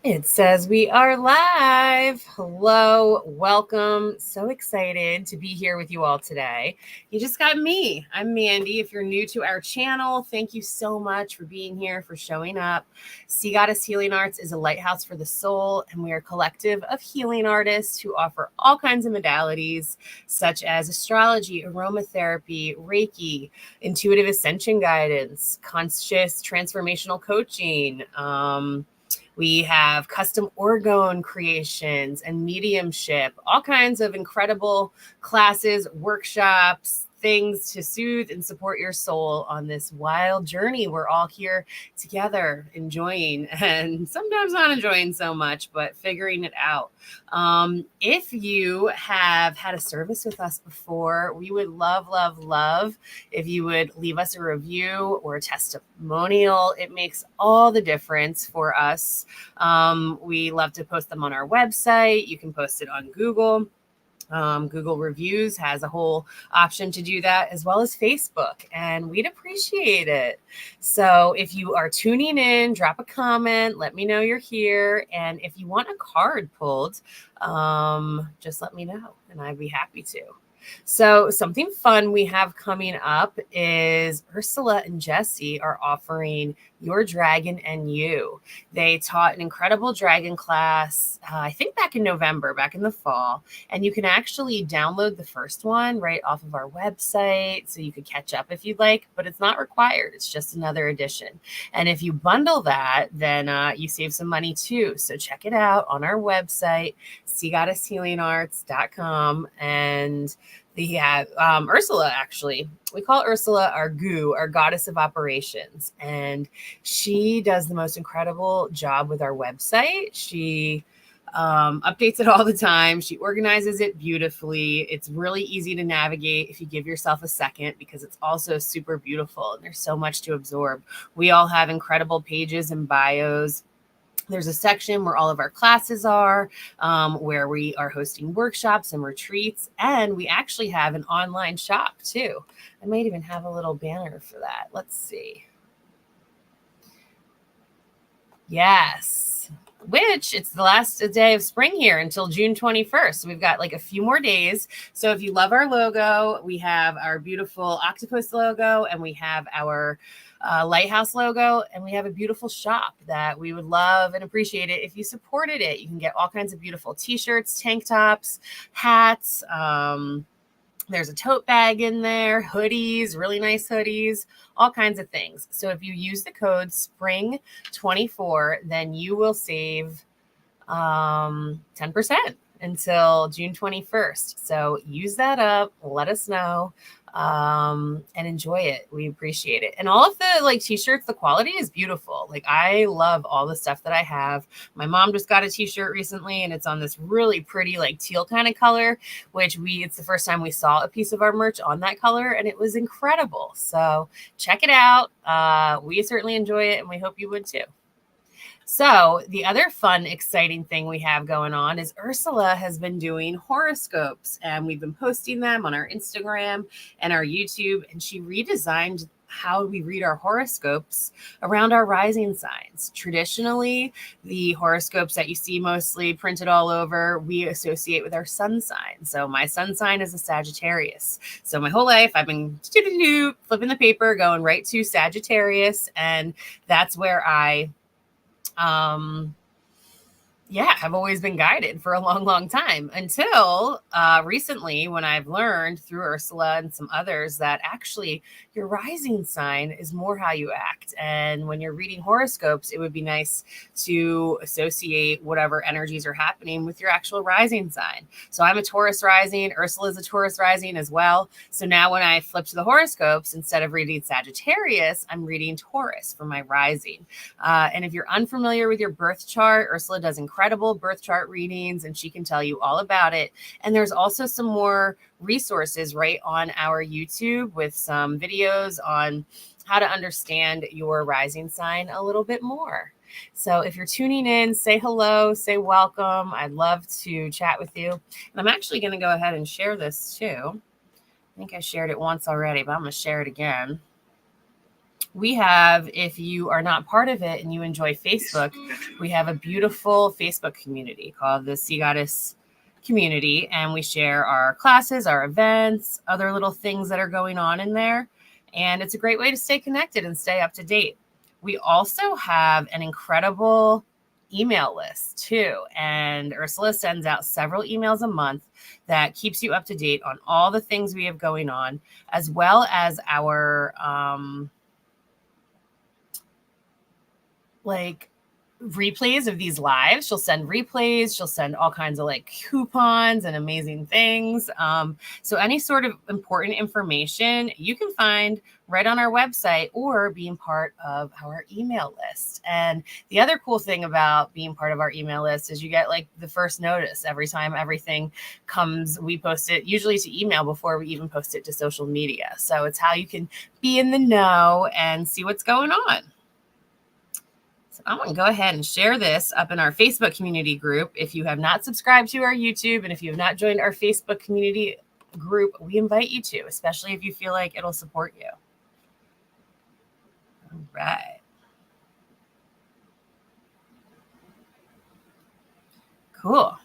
It says we are live. Hello, welcome. So excited to be here with you all today. You just got me. I'm Mandy. If you're new to our channel, thank you so much for being here, for showing up. Sea Goddess Healing Arts is a lighthouse for the soul, and we are a collective of healing artists who offer all kinds of modalities such as astrology, aromatherapy, Reiki, intuitive ascension guidance, conscious transformational coaching, we have custom orgone creations and mediumship, all kinds of incredible classes, workshops, things to soothe and support your soul on this wild journey. We're all here together, enjoying and sometimes not enjoying so much, but figuring it out. If you have had a service with us before, we would love if you would leave us a review or a testimonial. It makes all the difference for us. We love to post them on our website. You can post it on Google. Google Reviews has a whole option to do that, as well as Facebook, and we'd appreciate it. So if you are tuning in, drop a comment, let me know you're here, and if you want a card pulled, just let me know, and I'd be happy to. So something fun we have coming up is Ursula and Jesse are offering Your Dragon and You. They taught an incredible dragon class, I think back in November, back in the fall, and you can actually download the first one right off of our website, so you could catch up if you'd like, but it's not required. It's just another edition. And if you bundle that, then you save some money too. So check it out on our website, SeaGoddessHealingArts.com, and the Ursula, actually, we call Ursula our goo, our goddess of operations, and she does the most incredible job with our website. She updates it all the time. She organizes it beautifully. It's really easy to navigate if you give yourself a second, because it's also super beautiful and there's so much to absorb. We all have incredible pages and bios. There's a section where all of our classes are, where we are hosting workshops and retreats. And we actually have an online shop too. I might even have a little banner for that. Let's see. Yes. Which it's the last day of spring here until June 21st. So we've got like a few more days. So if you love our logo, we have our beautiful octopus logo, and we have our lighthouse logo, and we have a beautiful shop that we would love and appreciate it if you supported it. You can get all kinds of beautiful t-shirts, tank tops, hats. There's a tote bag in there, hoodies, really nice hoodies, all kinds of things. So if you use the code SPRING24, then you will save 10% until June 21st. So use that up, let us know, and enjoy it. We appreciate it. And all of the like t-shirts, the quality is beautiful. Like, I love all the stuff that I have. My mom just got a t-shirt recently, and it's on this really pretty like teal kind of color, which it's the first time we saw a piece of our merch on that color, and it was incredible. So check it out. We certainly enjoy it, and we hope you would too. So the other fun, exciting thing we have going on is Ursula has been doing horoscopes, and we've been posting them on our Instagram and our YouTube, and she redesigned how we read our horoscopes around our rising signs. Traditionally, the horoscopes that you see mostly printed all over, we associate with our sun sign. So my sun sign is a Sagittarius. So my whole life I've been flipping the paper, going right to Sagittarius, and that's where I've always been guided for a long time, until recently, when I've learned through Ursula and some others that actually your rising sign is more how you act. And when you're reading horoscopes, it would be nice to associate whatever energies are happening with your actual rising sign. So I'm a Taurus rising. Ursula is a Taurus rising as well. So now when I flip to the horoscopes, instead of reading Sagittarius, I'm reading Taurus for my rising. And if you're unfamiliar with your birth chart, Ursula does incredible birth chart readings, and she can tell you all about it. And there's also some more resources right on our YouTube with some videos on how to understand your rising sign a little bit more. So if you're tuning in, say hello, say welcome. I'd love to chat with you. And I'm actually going to go ahead and share this too. I think I shared it once already, but I'm going to share it again. we have, if you are not part of it and you enjoy Facebook, we have a beautiful Facebook community called the Sea Goddess Community, and we share our classes, our events, other little things that are going on in there. And it's a great way to stay connected and stay up to date. We also have an incredible email list too. And Ursula sends out several emails a month that keeps you up to date on all the things we have going on, as well as our like replays of these lives. She'll send replays. She'll send all kinds of like coupons and amazing things. So any sort of important information you can find right on our website or being part of our email list. And the other cool thing about being part of our email list is you get like the first notice every time everything comes. We post it usually to email before we even post it to social media. So it's how you can be in the know and see what's going on. I'm going to go ahead and share this up in our Facebook community group. If you have not subscribed to our YouTube and if you have not joined our Facebook community group, we invite you to, especially if you feel like it'll support you. All right. Cool.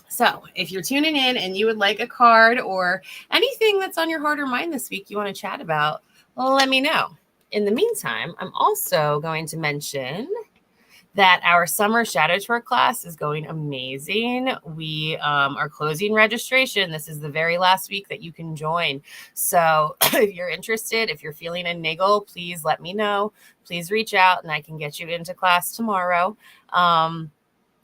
So if you're tuning in and you would like a card or anything that's on your heart or mind this week you want to chat about, let me know. In the meantime, I'm also going to mention that our summer shadow tour class is going amazing. We are closing registration. This is the very last week that you can join. So if you're interested, if you're feeling a niggle, please let me know. Please reach out and I can get you into class tomorrow.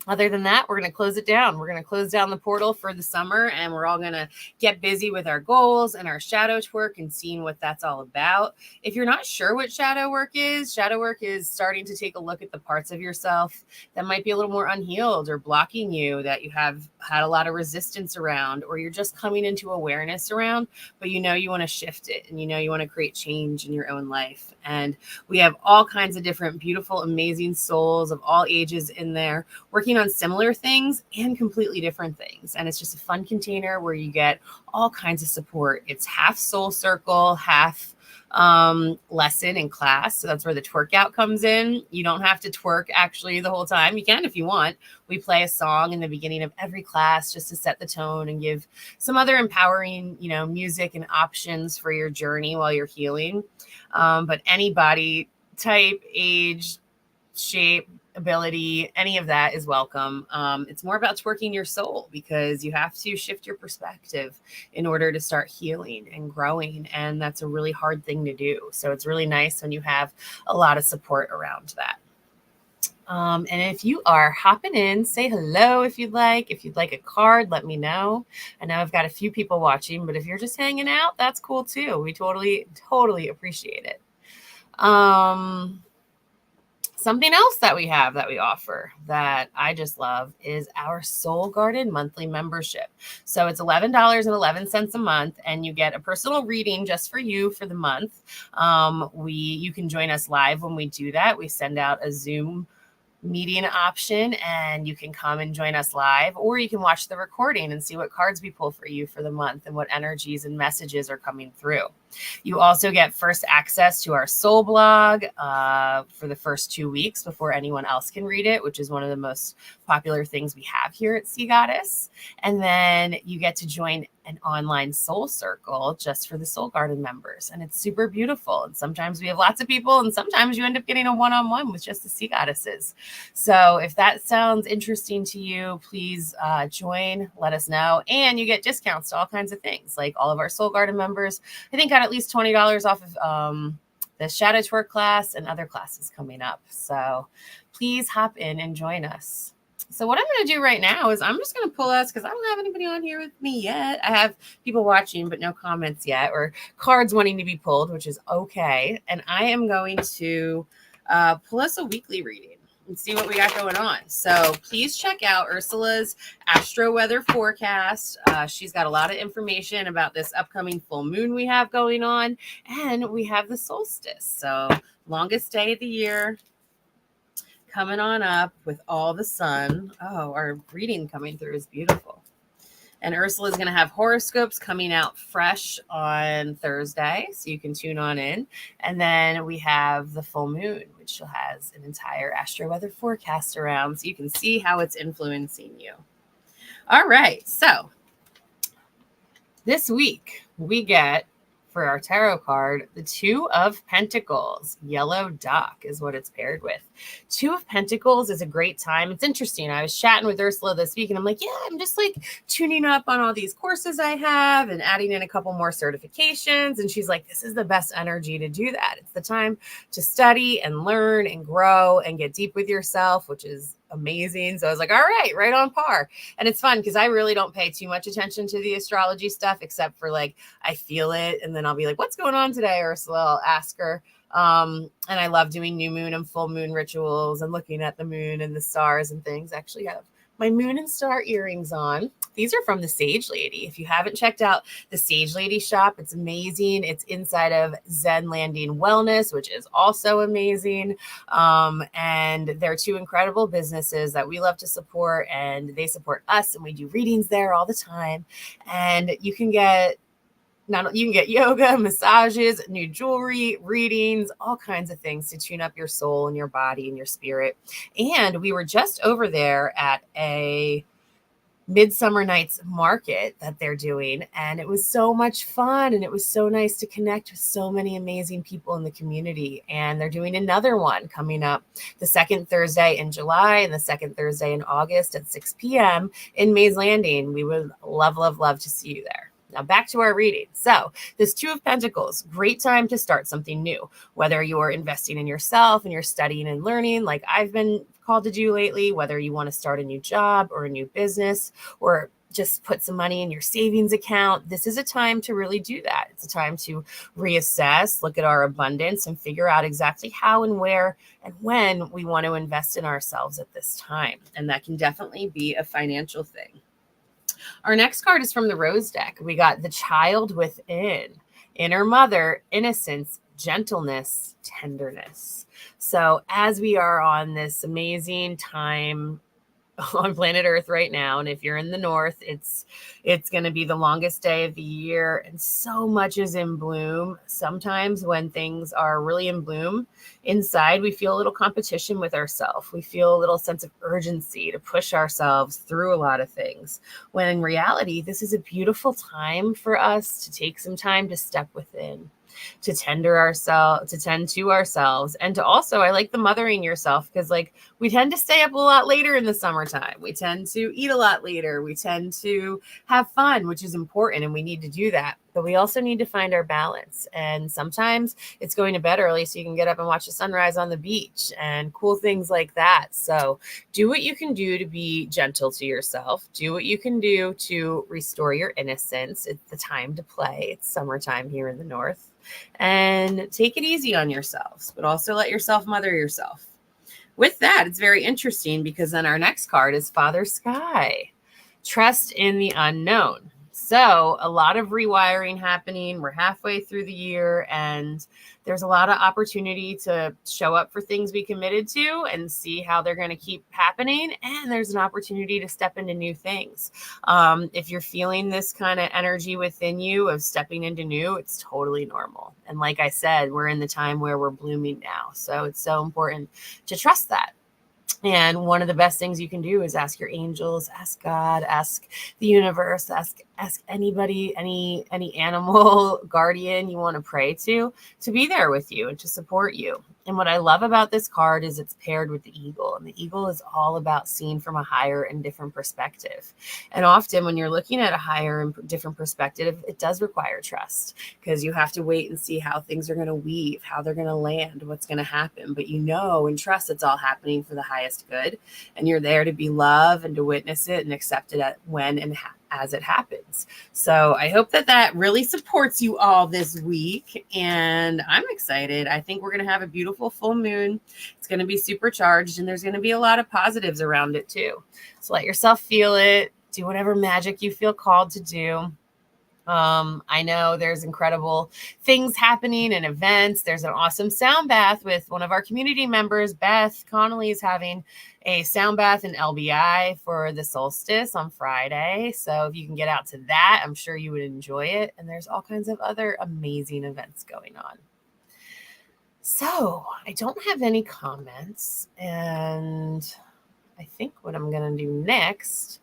Other than that, we're going to close it down. We're going to close down the portal for the summer, and we're all going to get busy with our goals and our shadow work and seeing what that's all about. If you're not sure what shadow work is starting to take a look at the parts of yourself that might be a little more unhealed or blocking you, that you have had a lot of resistance around, or you're just coming into awareness around, but you know you want to shift it and you know you want to create change in your own life. And we have all kinds of different beautiful, amazing souls of all ages in there working on similar things and completely different things. And it's just a fun container where you get all kinds of support. It's half soul circle, half lesson in class. So that's where the twerk out comes in. You don't have to twerk actually the whole time. You can if you want. We play a song in the beginning of every class just to set the tone and give some other empowering, music and options for your journey while you're healing. But any body type, age, shape, ability, any of that is welcome. It's more about twerking your soul because you have to shift your perspective in order to start healing and growing. And that's a really hard thing to do. So it's really nice when you have a lot of support around that. And if you are hopping in, say hello if you'd like. If you'd like a card, let me know. I know I've got a few people watching, but if you're just hanging out, that's cool too. We totally appreciate it. Something else that we have that we offer that I just love is our Soul Garden monthly membership. So it's $11.11 a month, and you get a personal reading just for you for the month. You can join us live when we do that. We send out a Zoom meeting option and you can come and join us live, or you can watch the recording and see what cards we pull for you for the month and what energies and messages are coming through. You also get first access to our soul blog for the first 2 weeks before anyone else can read it, which is one of the most popular things we have here at Sea Goddess. And then you get to join an online soul circle just for the Soul Garden members. And it's super beautiful. And sometimes we have lots of people, and sometimes you end up getting a one-on-one with just the Sea Goddesses. So if that sounds interesting to you, please join, let us know. And you get discounts to all kinds of things. Like all of our Soul Garden members, I think, got at least $20 off of the Shadow Twerk class and other classes coming up. So please hop in and join us. So what I'm going to do right now is I'm just going to pull us, because I don't have anybody on here with me yet. I have people watching, but no comments yet, or cards wanting to be pulled, which is okay. And I am going to pull us a weekly reading and see what we got going on. So please check out Ursula's Astro-Weather forecast. She's got a lot of information about this upcoming full moon we have going on. And we have the solstice. So longest day of the year coming on up with all the sun. Oh, our reading coming through is beautiful. And Ursula is going to have horoscopes coming out fresh on Thursday, so you can tune on in. And then we have the full moon, which has an entire astro-weather forecast around, so you can see how it's influencing you. All right, so this week we get, for our tarot card, the Two of Pentacles. Yellow duck is what it's paired with. Two of Pentacles is a great time. It's interesting. I was chatting with Ursula this week and I'm like, yeah, I'm just like tuning up on all these courses I have and adding in a couple more certifications. And she's like, this is the best energy to do that. It's the time to study and learn and grow and get deep with yourself, which is amazing. So I was like, all right on par. And it's fun because I really don't pay too much attention to the astrology stuff, except for like, I feel it. And then I'll be like, what's going on today, Ursula? I'll ask her. And I love doing new moon and full moon rituals and looking at the moon and the stars and things. I actually have my moon and star earrings on. These are from the Sage Lady. If you haven't checked out the Sage Lady shop, it's amazing. It's inside of Zen Landing Wellness, which is also amazing. And they're two incredible businesses that we love to support, and they support us, and we do readings there all the time. And you can get yoga, massages, new jewelry, readings, all kinds of things to tune up your soul and your body and your spirit. And we were just over there at a Midsummer Nights market that they're doing, and it was so much fun, and it was so nice to connect with so many amazing people in the community. And they're doing another one coming up the second Thursday in July and the second Thursday in August at 6 p.m. in Mays Landing. We would love to see you there. Now back to our reading. So this Two of Pentacles, great time to start something new, whether you're investing in yourself and you're studying and learning like I've been called to do lately, whether you want to start a new job or a new business or just put some money in your savings account. This is a time to really do that. It's a time to reassess, look at our abundance, and figure out exactly how and where and when we want to invest in ourselves at this time. And that can definitely be a financial thing. Our next card is from the Rose deck. We got the Child Within, Inner Mother, Innocence, Gentleness, Tenderness. So as we are on this amazing time on planet Earth right now, and if you're in the north, it's going to be the longest day of the year, and so much is in bloom. Sometimes when things are really in bloom inside, we feel a little competition with ourselves. We feel a little sense of urgency to push ourselves through a lot of things, when in reality, this is a beautiful time for us to take some time to step within, to tend to ourselves, and to also, I like the mothering yourself, because like we tend to stay up a lot later in the summertime. We tend to eat a lot later. We tend to have fun, which is important, and we need to do that. But we also need to find our balance. And sometimes it's going to bed early so you can get up and watch the sunrise on the beach and cool things like that. So do what you can do to be gentle to yourself. Do what you can do to restore your innocence. It's the time to play. It's summertime here in the north. And take it easy on yourselves, but also let yourself mother yourself. With that, it's very interesting because then our next card is Father Sky, Trust in the Unknown. So a lot of rewiring happening. We're halfway through the year, and there's a lot of opportunity to show up for things we committed to and see how they're going to keep happening. And there's an opportunity to step into new things. If you're feeling this kind of energy within you of stepping into new, it's totally normal. And like I said, we're in the time where we're blooming now. So it's so important to trust that. And one of the best things you can do is ask your angels, ask God, ask the universe, ask anybody, any animal guardian you want to pray to be there with you and to support you. And what I love about this card is it's paired with the eagle, and the eagle is all about seeing from a higher and different perspective. And often when you're looking at a higher and different perspective, it does require trust, because you have to wait and see how things are going to weave, how they're going to land, what's going to happen. But you know and trust it's all happening for the highest good, and you're there to be love and to witness it and accept it when and as it happens. So I hope that really supports you all this week, and I'm excited. I think we're going to have a beautiful full moon. It's going to be supercharged, and there's going to be a lot of positives around it too. So let yourself feel it. Do whatever magic you feel called to do. I know there's incredible things happening and events. There's an awesome sound bath with one of our community members, Beth Connolly, is having a sound bath in LBI for the solstice on Friday. So if you can get out to that, I'm sure you would enjoy it. And there's all kinds of other amazing events going on. So I don't have any comments. And I think what I'm going to do next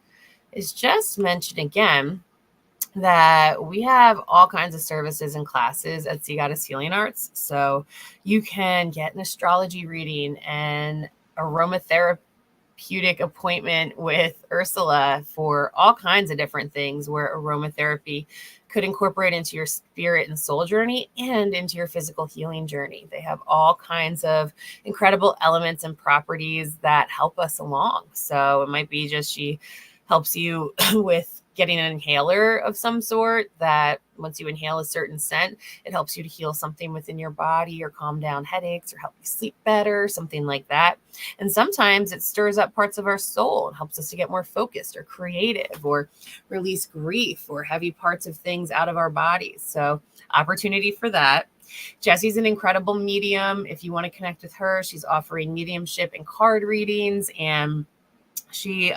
is just mention again that we have all kinds of services and classes at Sea Goddess Healing Arts. So you can get an astrology reading and aromatherapeutic appointment with Ursula for all kinds of different things where aromatherapy could incorporate into your spirit and soul journey and into your physical healing journey. They have all kinds of incredible elements and properties that help us along. So it might be just she helps you with getting an inhaler of some sort that once you inhale a certain scent, it helps you to heal something within your body or calm down headaches or help you sleep better, something like that. And sometimes it stirs up parts of our soul and helps us to get more focused or creative or release grief or heavy parts of things out of our bodies. So opportunity for that. Jessie's an incredible medium. If you want to connect with her, she's offering mediumship and card readings, and she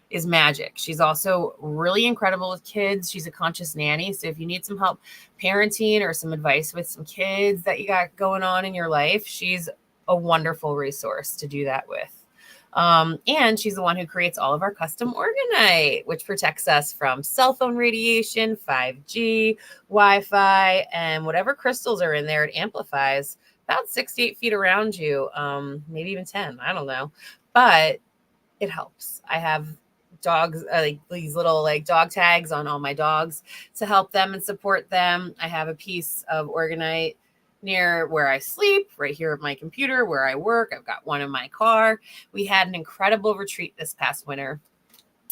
is magic. She's also really incredible with kids. She's a conscious nanny. So if you need some help parenting or some advice with some kids that you got going on in your life, she's a wonderful resource to do that with. And she's the one who creates all of our custom orgonite, which protects us from cell phone radiation, 5G, Wi-Fi, and whatever crystals are in there. It amplifies about 6 to 8 feet around you, maybe even 10. I don't know. But it helps. I have dogs, like these little like dog tags on all my dogs to help them and support them. I have a piece of orgonite near where I sleep, right here at my computer, where I work. I've got one in my car. We had an incredible retreat this past winter,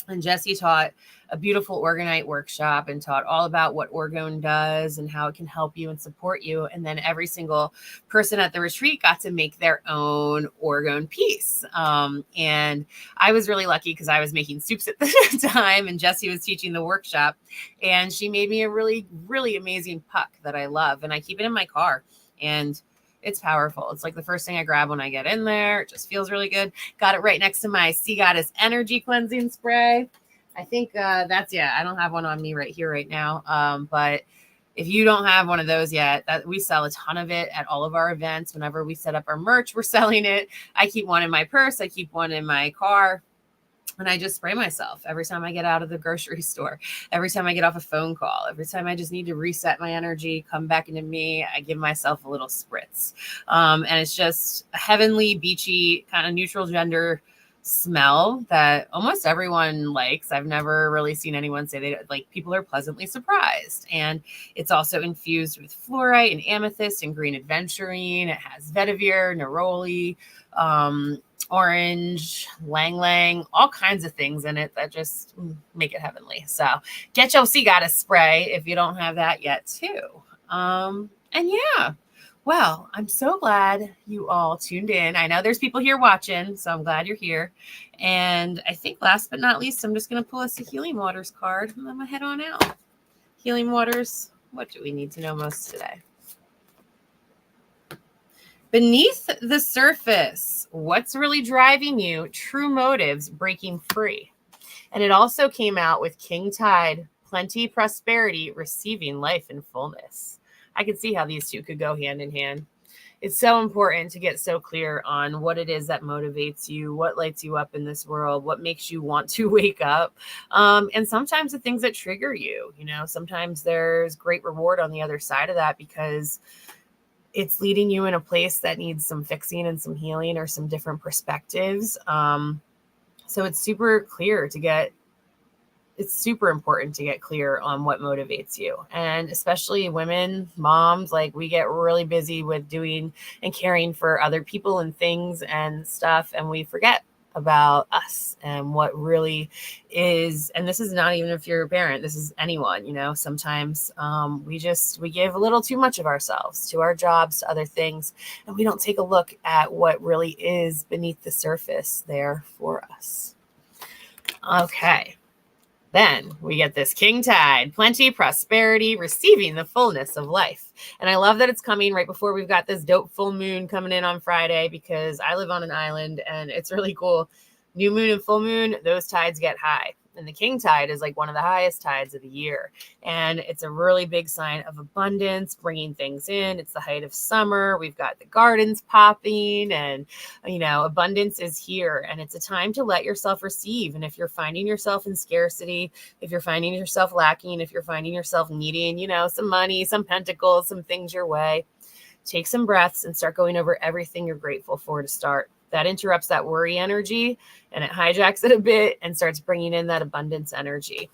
and Jessie taught a beautiful orgonite workshop and taught all about what orgone does and how it can help you and support you. And then every single person at the retreat got to make their own orgone piece. And I was really lucky because I was making soups at the time, and Jessie was teaching the workshop, and she made me a really, really amazing puck that I love. And I keep it in my car, and it's powerful. It's like the first thing I grab when I get in there. It just feels really good. Got it right next to my Sea Goddess energy cleansing spray. I think I don't have one on me right here right now. But if you don't have one of those yet, we sell a ton of it at all of our events. Whenever we set up our merch, we're selling it. I keep one in my purse. I keep one in my car. And I just spray myself every time I get out of the grocery store, every time I get off a phone call, every time I just need to reset my energy, come back into me, I give myself a little spritz. And it's just a heavenly, beachy, kind of neutral gender smell that almost everyone likes. I've never really seen anyone say they like. People are pleasantly surprised. And it's also infused with fluorite and amethyst and green aventurine. It has vetiver, neroli, orange, lang lang, all kinds of things in it that just make it heavenly. So get your Sea Goddess spray if you don't have that yet too. And yeah, well, I'm so glad you all tuned in. I know there's people here watching, so I'm glad you're here. And I think last but not least, I'm just going to pull us a Healing Waters card, and I'm going to head on out. Healing Waters, what do we need to know most today? Beneath the surface, what's really driving you? True motives, breaking free. And it also came out with King Tide, plenty, prosperity, receiving life in fullness. I could see how these two could go hand in hand. It's so important to get so clear on what it is that motivates you, what lights you up in this world, what makes you want to wake up. And sometimes the things that trigger you, sometimes there's great reward on the other side of that because it's leading you in a place that needs some fixing and some healing or some different perspectives. So it's super important to get clear on what motivates you. And especially women, moms, like we get really busy with doing and caring for other people and things and stuff. And we forget about us and what really is. And this is not even if you're a parent, this is anyone, sometimes we give a little too much of ourselves to our jobs, to other things, and we don't take a look at what really is beneath the surface there for us. Okay. Then we get this king tide, plenty, prosperity, receiving the fullness of life. And I love that it's coming right before we've got this dope full moon coming in on Friday, because I live on an island and it's really cool. New moon and full moon, those tides get high. And the king tide is like one of the highest tides of the year. And it's a really big sign of abundance, bringing things in. It's the height of summer. We've got the gardens popping and, abundance is here. And it's a time to let yourself receive. And if you're finding yourself in scarcity, if you're finding yourself lacking, if you're finding yourself needing, some money, some pentacles, some things your way, take some breaths and start going over everything you're grateful for to start. That interrupts that worry energy and it hijacks it a bit and starts bringing in that abundance energy.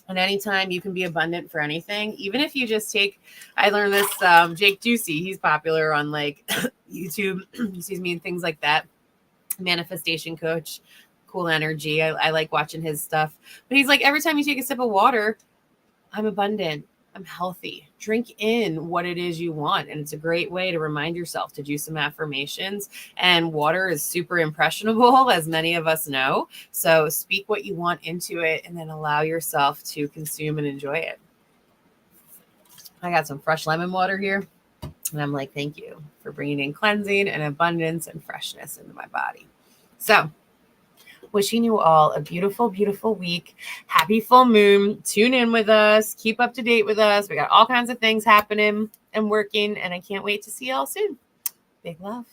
And anytime you can be abundant for anything, even if you just I learned this, Jake Ducey, he's popular on like YouTube, and things like that. Manifestation coach, cool energy. I like watching his stuff. But he's like, every time you take a sip of water, I'm abundant. I'm healthy. Drink in what it is you want. And it's a great way to remind yourself to do some affirmations. And water is super impressionable, as many of us know. So speak what you want into it and then allow yourself to consume and enjoy it. I got some fresh lemon water here. And I'm like, thank you for bringing in cleansing and abundance and freshness into my body. So wishing you all a beautiful, beautiful week. Happy full moon. Tune in with us. Keep up to date with us. We got all kinds of things happening and working, and I can't wait to see y'all soon. Big love.